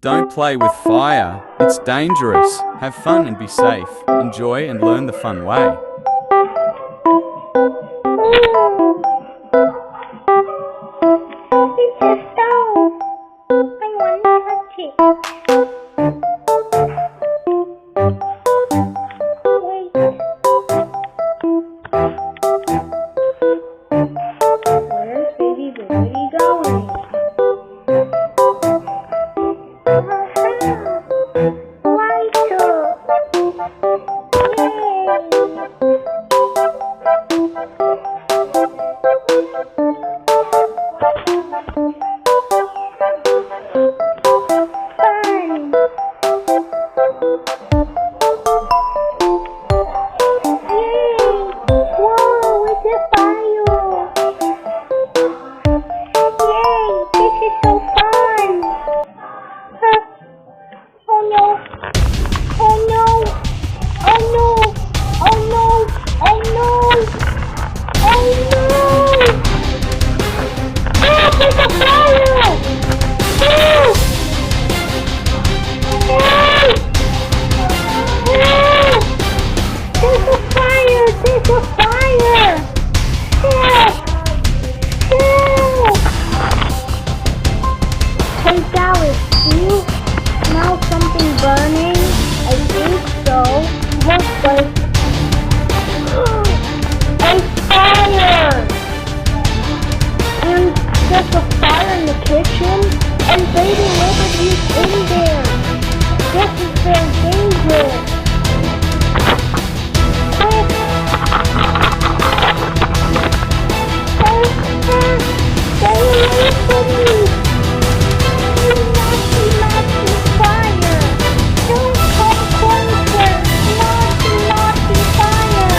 Don't play with fire, it's dangerous. Have fun and be safe. Enjoy and learn the fun way. It's a stove. I want to touch it. Wait. Where's Baby Bibbidi going? Lighter. And Baby Liberty's in there. This is very dangerous. Stay away from me. You naughty fire. Don't come closer. Naughty fire.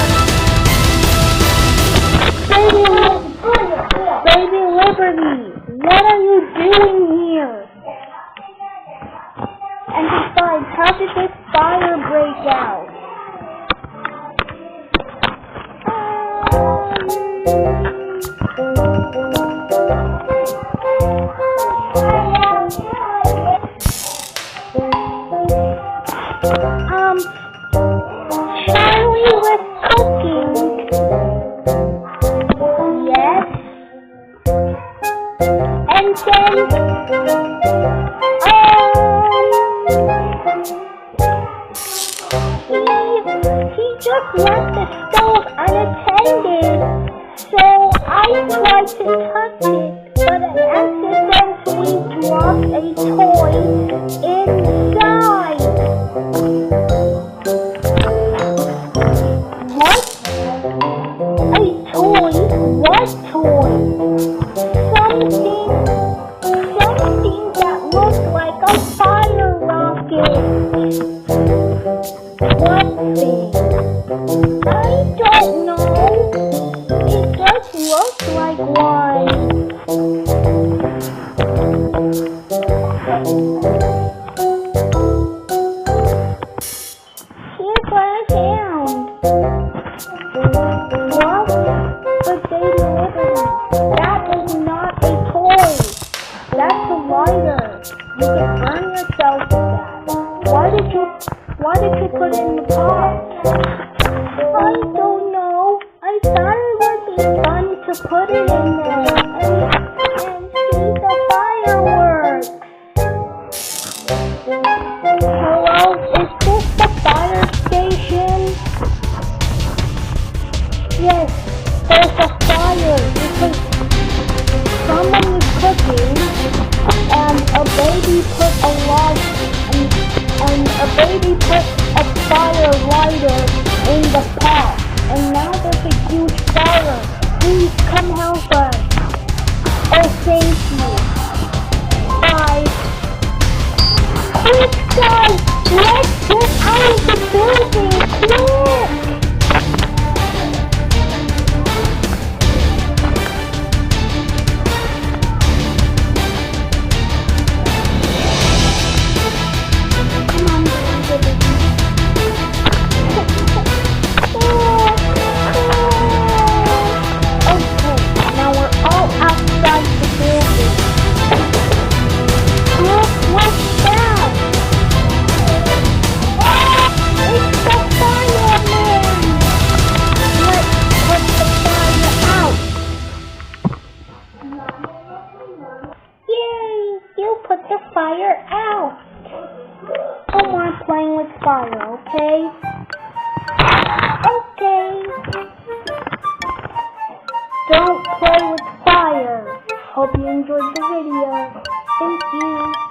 Baby Liberty. What are you doing here? And besides, how did this fire break out? Charlie was cooking. Yes. And then, he just left the stove unattended, so I tried to touch it, but I accidentally dropped a toy inside. What? A toy? What toy? Something that looked like a fire rocket. What thing? I don't know. It does look like one. Here's what I found. What? But Baby Liberty, that is not a toy. That's a lighter. You can burn yourself with that. Why did you put it in the pot? I don't know. I thought it would be fun to put it in there and see the fireworks. Hello, is this the fire station? Yes, there's a fire because someone was cooking and a baby put a fire lighter in the pot, and now there's a huge fire. Please come help us. Oh, thank you. Bye. Quick, guys, let's get out of the building, quick! Outside the building. Look what's that? okay? Okay. Don't play with fire. Hope you enjoyed the video. Thank you.